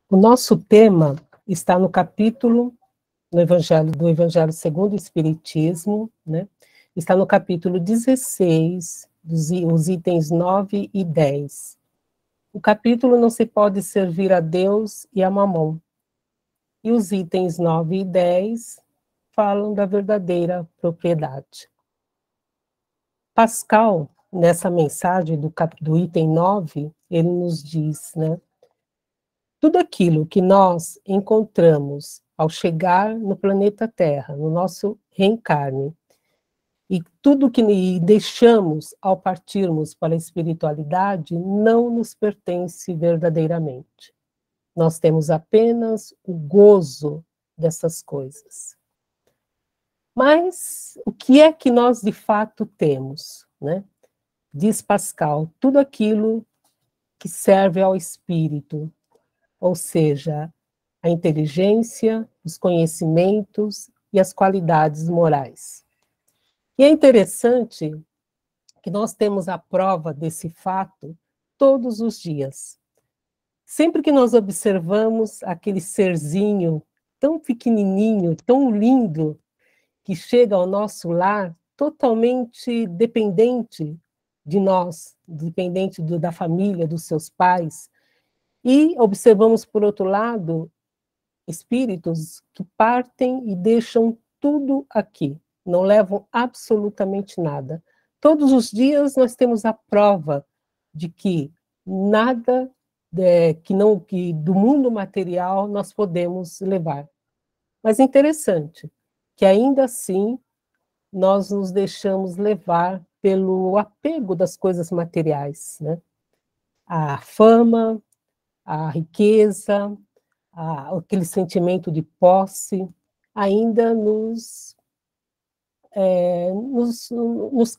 O nosso tema está no capítulo do Evangelho segundo o Espiritismo, né? Está no capítulo 16, os itens 9 e 10. O capítulo não se pode servir a Deus e a Mamon. E os itens 9 e 10 falam da verdadeira propriedade. Pascal, nessa mensagem do item 9, ele nos diz, né? Tudo aquilo que nós encontramos ao chegar no planeta Terra, no nosso reencarne, e tudo que deixamos ao partirmos para a espiritualidade, não nos pertence verdadeiramente. Nós temos apenas o gozo dessas coisas. Mas o que é que nós de fato temos, né? Diz Pascal, tudo aquilo que serve ao espírito, ou seja, a inteligência, os conhecimentos e as qualidades morais. E é interessante que nós temos a prova desse fato todos os dias. Sempre que nós observamos aquele serzinho tão pequenininho, tão lindo, que chega ao nosso lar, totalmente dependente de nós, dependente da família, dos seus pais, e observamos, por outro lado, espíritos que partem e deixam tudo aqui, não levam absolutamente nada. Todos os dias nós temos a prova de que nada que do mundo material nós podemos levar. Mas é interessante que ainda assim nós nos deixamos levar pelo apego das coisas materiais, né? A fama, a riqueza, aquele sentimento de posse, ainda nos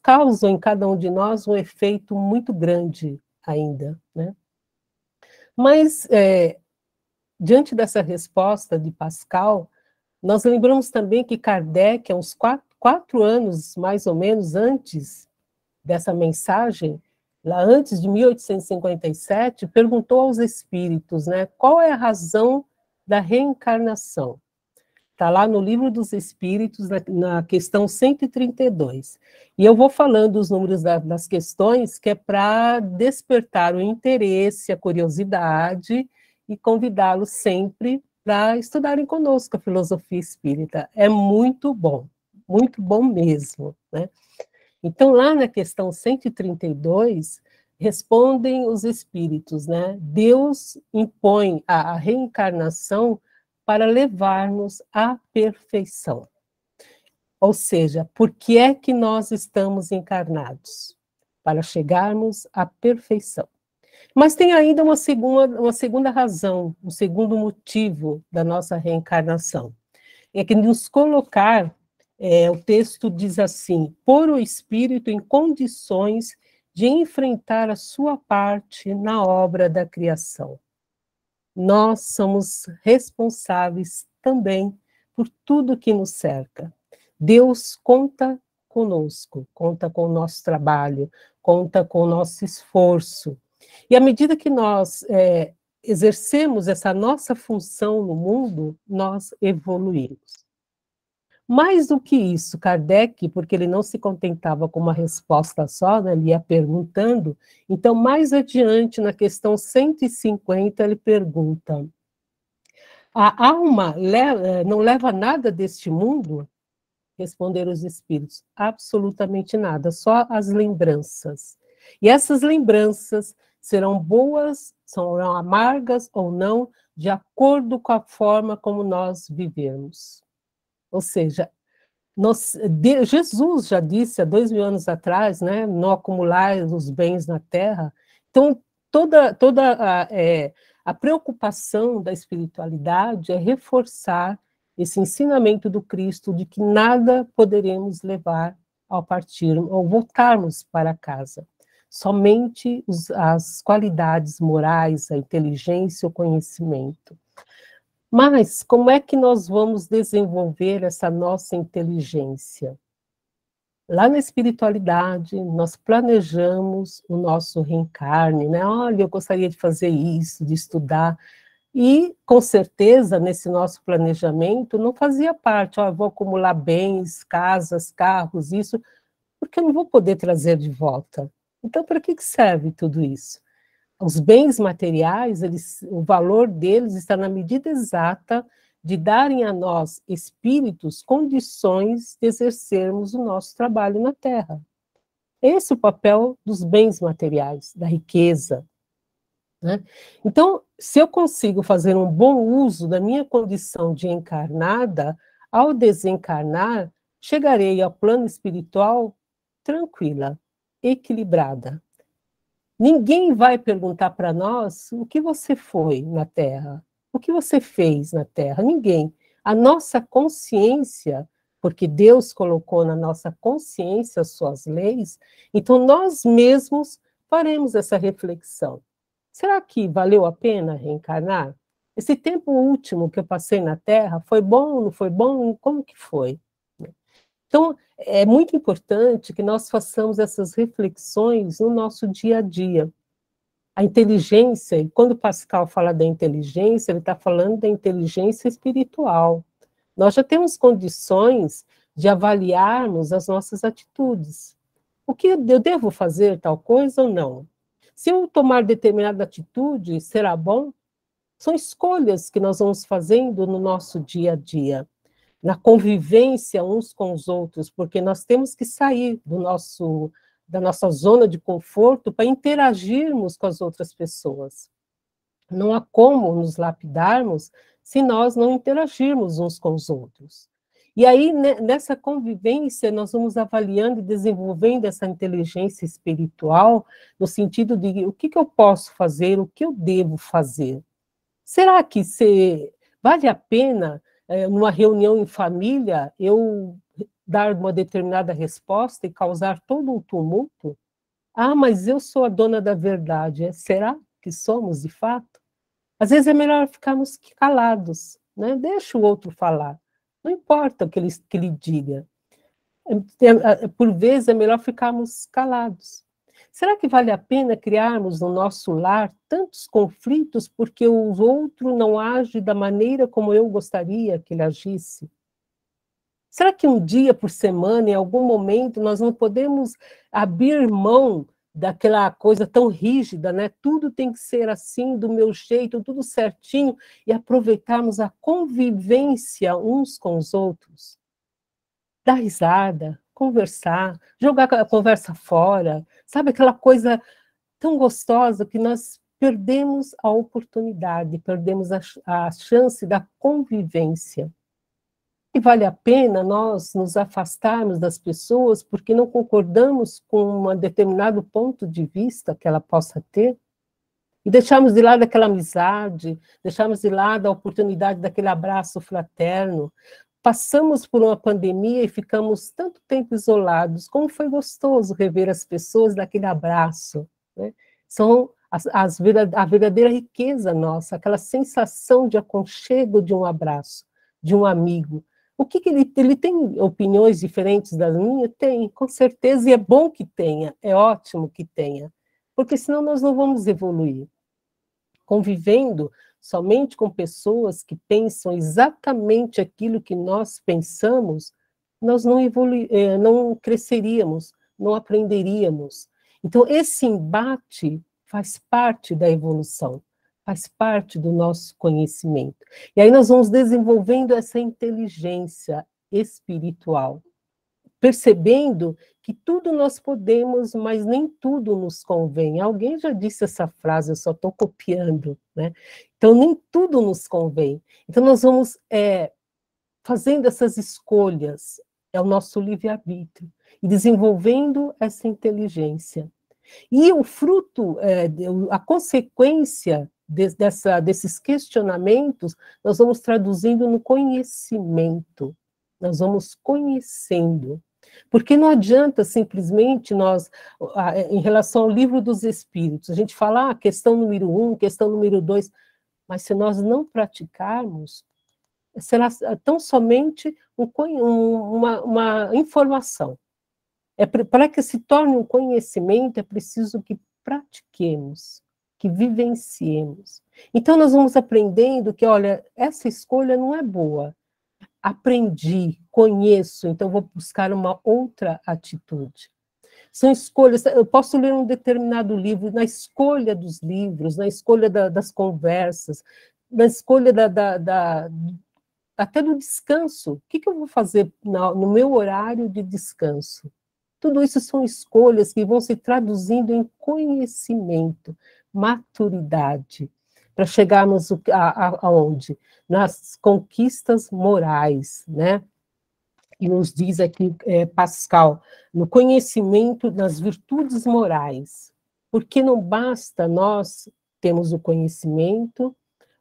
causam em cada um de nós um efeito muito grande ainda, né? Mas, diante dessa resposta de Pascal, nós lembramos também que Kardec, há uns quatro anos, mais ou menos, antes dessa mensagem, lá antes de 1857, perguntou aos espíritos, né, qual é a razão da reencarnação. Está lá no Livro dos Espíritos, na questão 132. E eu vou falando os números das questões, que é para despertar o interesse, a curiosidade, e convidá-los sempre para estudarem conosco a filosofia espírita. É muito bom mesmo, né? Então, lá na questão 132, respondem os espíritos, né? Deus impõe a reencarnação para levar-nos à perfeição. Ou seja, por que é que nós estamos encarnados? Para chegarmos à perfeição. Mas tem ainda uma segunda razão, um segundo motivo da nossa reencarnação. É que nos colocar, o texto diz assim, pôr o espírito em condições de enfrentar a sua parte na obra da criação. Nós somos responsáveis também por tudo que nos cerca. Deus conta conosco, conta com o nosso trabalho, conta com o nosso esforço. E à medida que nós exercemos essa nossa função no mundo, nós evoluímos. Mais do que isso, Kardec, porque ele não se contentava com uma resposta só, né, ele ia perguntando, então, mais adiante, na questão 150, ele pergunta, a alma não leva nada deste mundo? Responderam os espíritos, absolutamente nada, só as lembranças. E essas lembranças serão boas, serão amargas ou não, de acordo com a forma como nós vivemos. Ou seja, Jesus já disse há 2000 anos atrás, né, não acumular os bens na terra. Então, toda a preocupação da espiritualidade é reforçar esse ensinamento do Cristo de que nada poderemos levar ao partir, ao voltarmos para casa. Somente as qualidades morais, a inteligência, o conhecimento. Mas como é que nós vamos desenvolver essa nossa inteligência? Lá na espiritualidade, nós planejamos o nosso reencarne, né? Olha, eu gostaria de fazer isso, de estudar. E, com certeza, nesse nosso planejamento, não fazia parte, eu vou acumular bens, casas, carros, isso, porque eu não vou poder trazer de volta. Então, para que serve tudo isso? Os bens materiais, o valor deles está na medida exata de darem a nós, espíritos, condições de exercermos o nosso trabalho na Terra. Esse é o papel dos bens materiais, da riqueza, né? Então, se eu consigo fazer um bom uso da minha condição de encarnada, ao desencarnar, chegarei ao plano espiritual tranquila, equilibrada. Ninguém vai perguntar para nós o que você foi na Terra, o que você fez na Terra, ninguém. A nossa consciência, porque Deus colocou na nossa consciência as suas leis, então nós mesmos faremos essa reflexão. Será que valeu a pena reencarnar? Esse tempo último que eu passei na Terra, foi bom, não foi bom? Como que foi? Então, é muito importante que nós façamos essas reflexões no nosso dia a dia. A inteligência, e quando Pascal fala da inteligência, ele está falando da inteligência espiritual. Nós já temos condições de avaliarmos as nossas atitudes. O que eu devo fazer tal coisa ou não? Se eu tomar determinada atitude, será bom? São escolhas que nós vamos fazendo no nosso dia a dia, na convivência uns com os outros, porque nós temos que sair da nossa zona de conforto para interagirmos com as outras pessoas. Não há como nos lapidarmos se nós não interagirmos uns com os outros. E aí, nessa convivência, nós vamos avaliando e desenvolvendo essa inteligência espiritual, no sentido de o que eu posso fazer, o que eu devo fazer. Será que vale a pena, numa reunião em família, eu dar uma determinada resposta e causar todo um tumulto? Ah, mas eu sou a dona da verdade. Será que somos, de fato? Às vezes é melhor ficarmos calados, né? Deixa o outro falar. Não importa o que ele diga. Por vezes é melhor ficarmos calados. Será que vale a pena criarmos no nosso lar tantos conflitos porque o outro não age da maneira como eu gostaria que ele agisse? Será que um dia por semana, em algum momento, nós não podemos abrir mão daquela coisa tão rígida, né? Tudo tem que ser assim, do meu jeito, tudo certinho, e aproveitarmos a convivência uns com os outros? Dar risada, conversar, jogar a conversa fora, sabe, aquela coisa tão gostosa que nós perdemos a oportunidade, perdemos a chance da convivência. E vale a pena nós nos afastarmos das pessoas porque não concordamos com um determinado ponto de vista que ela possa ter? E deixarmos de lado aquela amizade, deixarmos de lado a oportunidade daquele abraço fraterno. Passamos por uma pandemia e ficamos tanto tempo isolados. Como foi gostoso rever as pessoas daquele abraço, né? São a verdadeira riqueza nossa, aquela sensação de aconchego de um abraço, de um amigo. O que ele tem opiniões diferentes das minhas? Tem, com certeza, e é bom que tenha, é ótimo que tenha, porque senão nós não vamos evoluir. Convivendo somente com pessoas que pensam exatamente aquilo que nós pensamos, nós não cresceríamos, não aprenderíamos. Então, esse embate faz parte da evolução, faz parte do nosso conhecimento. E aí nós vamos desenvolvendo essa inteligência espiritual, percebendo que tudo nós podemos, mas nem tudo nos convém. Alguém já disse essa frase, eu só estou copiando, né? Então, nem tudo nos convém. Então, nós vamos fazendo essas escolhas, é o nosso livre-arbítrio, e desenvolvendo essa inteligência. E o fruto, a consequência desses questionamentos, nós vamos traduzindo no conhecimento. Nós vamos conhecendo. Porque não adianta simplesmente nós, em relação ao livro dos Espíritos, a gente falar questão número 1, questão número 2, mas se nós não praticarmos, será tão somente uma informação. Para que se torne um conhecimento, é preciso que pratiquemos. que vivenciemos. Então, nós vamos aprendendo que, olha, essa escolha não é boa. Aprendi, conheço, então vou buscar uma outra atitude. São escolhas, eu posso ler um determinado livro, na escolha dos livros, na escolha das conversas, na escolha até do descanso. O que eu vou fazer no meu horário de descanso? Tudo isso são escolhas que vão se traduzindo em conhecimento, maturidade, para chegarmos aonde? Nas conquistas morais, né? E nos diz aqui Pascal, no conhecimento das virtudes morais, porque não basta nós termos o conhecimento,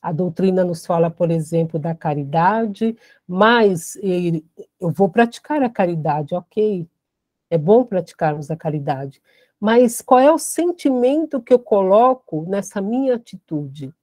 a doutrina nos fala, por exemplo, da caridade, mas eu vou praticar a caridade, ok, é bom praticarmos a caridade, mas qual é o sentimento que eu coloco nessa minha atitude?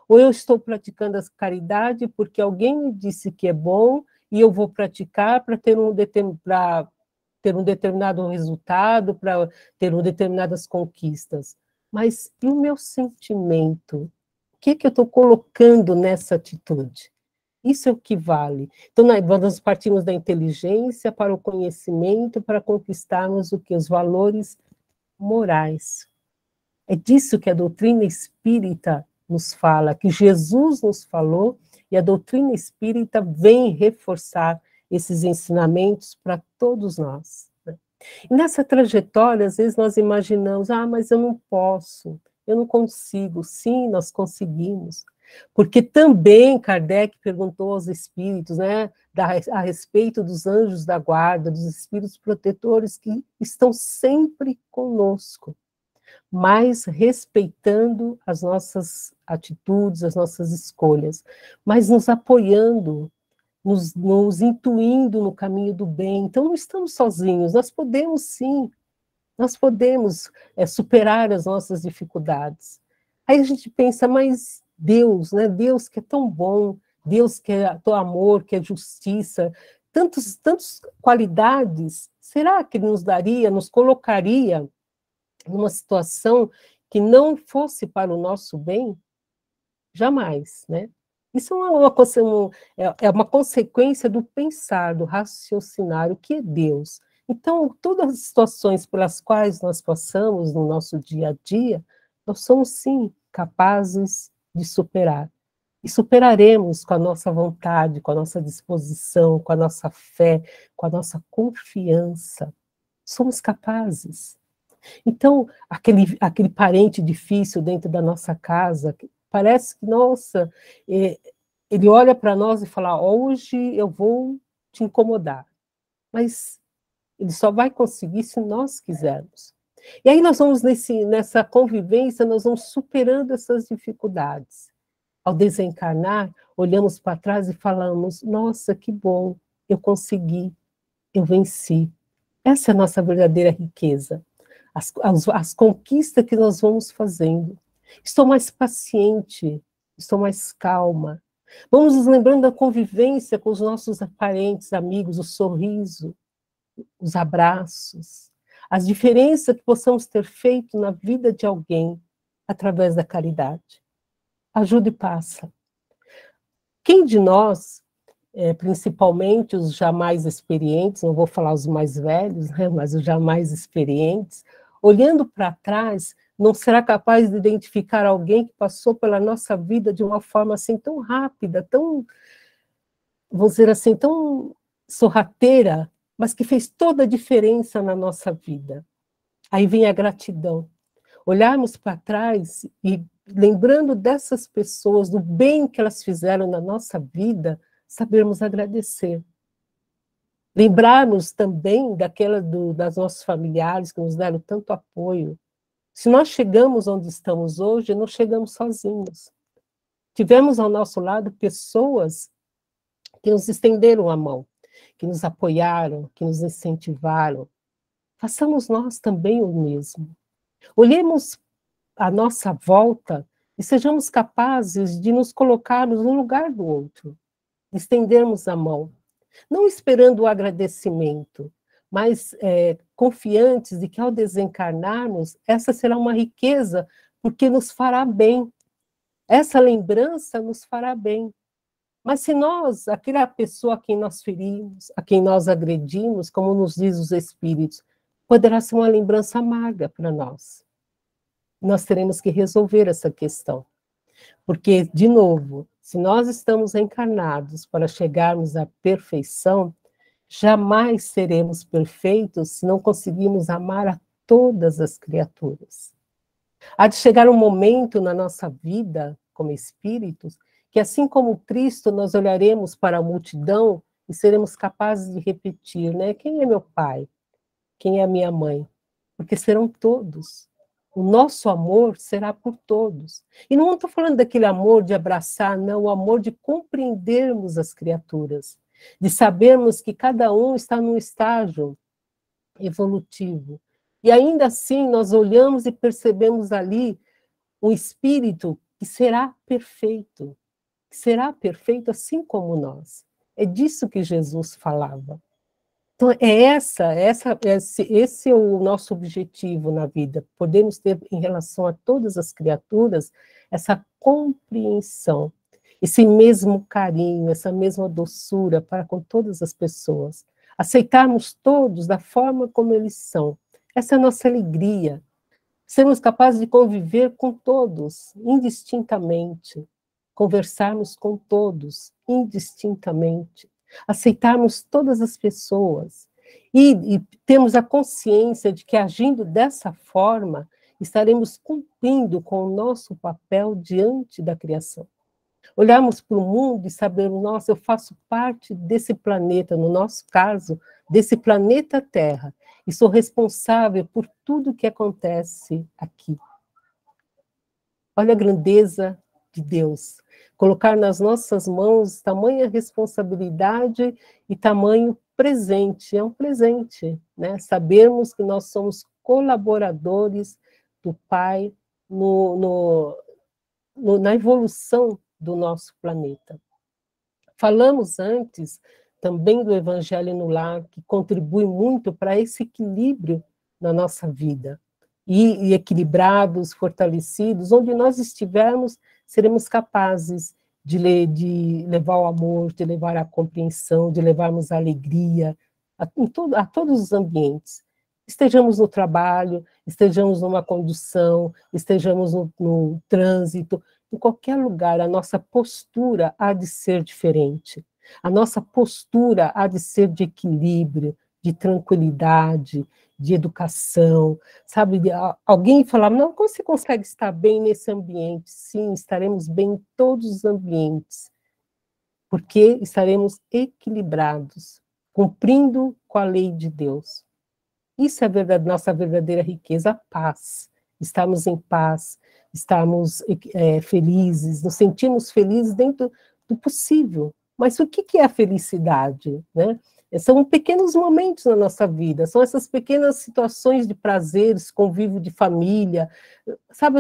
Ou eu estou praticando a caridade porque alguém me disse que é bom e eu vou praticar para ter um determinado resultado, para ter determinadas conquistas. Mas e o meu sentimento? O que eu estou colocando nessa atitude? Isso é o que vale. Então, nós partimos da inteligência para o conhecimento, para conquistarmos o que? Os valores morais. É disso que a doutrina espírita nos fala, que Jesus nos falou, e a doutrina espírita vem reforçar esses ensinamentos para todos nós. E nessa trajetória, às vezes nós imaginamos, mas eu não posso, eu não consigo. Sim, nós conseguimos. Porque também Kardec perguntou aos espíritos, né, a respeito dos anjos da guarda, dos espíritos protetores que estão sempre conosco, mas respeitando as nossas atitudes, as nossas escolhas, mas nos apoiando, nos intuindo no caminho do bem. Então, não estamos sozinhos, nós podemos sim, nós podemos superar as nossas dificuldades. Aí a gente pensa, mas Deus, né? Deus que é tão bom, Deus que é tão amor, que é justiça, tantas qualidades, será que Ele nos daria, nos colocaria numa situação que não fosse para o nosso bem? Jamais, né? Isso é uma consequência do pensar, do raciocinar, o que é Deus. Então, todas as situações pelas quais nós passamos no nosso dia a dia, nós somos, sim, capazes de superar. E superaremos com a nossa vontade, com a nossa disposição, com a nossa fé, com a nossa confiança. Somos capazes. Então, aquele parente difícil dentro da nossa casa, parece que, nossa, ele olha para nós e fala, hoje eu vou te incomodar. Mas ele só vai conseguir se nós quisermos. E aí nós vamos, nessa convivência, nós vamos superando essas dificuldades. Ao desencarnar, olhamos para trás e falamos, nossa, que bom, eu consegui, eu venci. Essa é a nossa verdadeira riqueza. As conquistas que nós vamos fazendo. Estou mais paciente, estou mais calma. Vamos nos lembrando da convivência com os nossos parentes, amigos, o sorriso, os abraços, as diferenças que possamos ter feito na vida de alguém através da caridade. Ajuda e passa. Quem de nós, principalmente os jamais experientes, não vou falar os mais velhos, né, mas os jamais experientes, olhando para trás, não será capaz de identificar alguém que passou pela nossa vida de uma forma assim tão rápida, tão, vamos dizer assim, tão sorrateira, mas que fez toda a diferença na nossa vida. Aí vem a gratidão. Olharmos para trás e lembrando dessas pessoas, do bem que elas fizeram na nossa vida, sabermos agradecer. Lembrarmos também das nossos familiares que nos deram tanto apoio. Se nós chegamos onde estamos hoje, não chegamos sozinhos. Tivemos ao nosso lado pessoas que nos estenderam a mão, que nos apoiaram, que nos incentivaram. Façamos nós também o mesmo. Olhemos à nossa volta e sejamos capazes de nos colocarmos no lugar do outro, de estendermos a mão, não esperando o agradecimento, mas confiantes de que ao desencarnarmos, essa será uma riqueza porque nos fará bem. Essa lembrança nos fará bem. Mas se nós, aquela pessoa a quem nós ferimos, a quem nós agredimos, como nos diz os Espíritos, poderá ser uma lembrança amarga para nós. Nós teremos que resolver essa questão. Porque, de novo, se nós estamos encarnados para chegarmos à perfeição, jamais seremos perfeitos se não conseguirmos amar a todas as criaturas. Há de chegar um momento na nossa vida, como espíritos, que assim como Cristo, nós olharemos para a multidão e seremos capazes de repetir, né? Quem é meu pai? Quem é a minha mãe? Porque serão todos. O nosso amor será por todos. E não estou falando daquele amor de abraçar, não, o amor de compreendermos as criaturas, de sabermos que cada um está num estágio evolutivo. E ainda assim nós olhamos e percebemos ali um espírito que será perfeito assim como nós. É disso que Jesus falava. Então, esse é o nosso objetivo na vida, podemos ter, em relação a todas as criaturas, essa compreensão, esse mesmo carinho, essa mesma doçura para com todas as pessoas, aceitarmos todos da forma como eles são. Essa é a nossa alegria, sermos capazes de conviver com todos, indistintamente, conversarmos com todos, indistintamente, aceitarmos todas as pessoas e termos a consciência de que, agindo dessa forma, estaremos cumprindo com o nosso papel diante da criação. Olharmos para o mundo e sabermos, nossa, eu faço parte desse planeta, no nosso caso, desse planeta Terra, e sou responsável por tudo que acontece aqui. Olha a grandeza de Deus. Colocar nas nossas mãos tamanha responsabilidade e tamanho presente. É um presente, né? Sabermos que nós somos colaboradores do Pai na evolução do nosso planeta. Falamos antes também do Evangelho no Lar, que contribui muito para esse equilíbrio na nossa vida. E equilibrados, fortalecidos, onde nós estivermos, seremos capazes de levar o amor, de levar a compreensão, de levarmos a alegria a todos os ambientes. Estejamos no trabalho, estejamos numa condução, estejamos no trânsito, em qualquer lugar, a nossa postura há de ser diferente. A nossa postura há de ser de equilíbrio, de tranquilidade, de educação, sabe? Alguém falava, não, como você consegue estar bem nesse ambiente? Sim, estaremos bem em todos os ambientes, porque estaremos equilibrados, cumprindo com a lei de Deus. Isso é a nossa verdadeira riqueza, a paz. Estarmos em paz, estarmos felizes, nos sentimos felizes dentro do possível. Mas o que é a felicidade, né? São pequenos momentos na nossa vida, são essas pequenas situações de prazeres, convívio de família, sabe,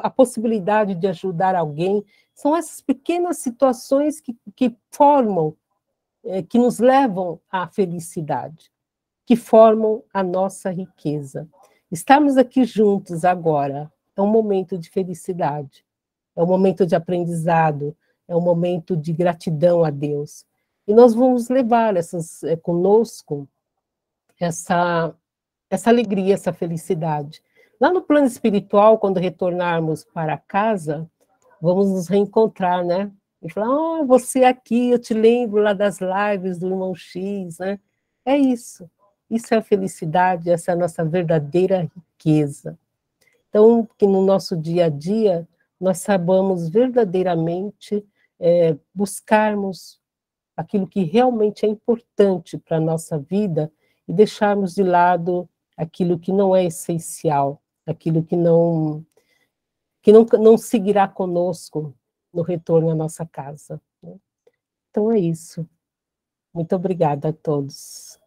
a possibilidade de ajudar alguém, são essas pequenas situações que formam, que nos levam à felicidade, que formam a nossa riqueza. Estamos aqui juntos agora, é um momento de felicidade, é um momento de aprendizado, é um momento de gratidão a Deus. E nós vamos levar conosco essa alegria, essa felicidade. Lá no plano espiritual, quando retornarmos para casa, vamos nos reencontrar, né? E falar, você aqui, eu te lembro lá das lives do Irmão X, né? É isso. Isso é a felicidade, essa é a nossa verdadeira riqueza. Então, que no nosso dia a dia, nós saibamos verdadeiramente buscarmos aquilo que realmente é importante para a nossa vida e deixarmos de lado aquilo que não é essencial, aquilo que não seguirá conosco no retorno à nossa casa. Então é isso. Muito obrigada a todos.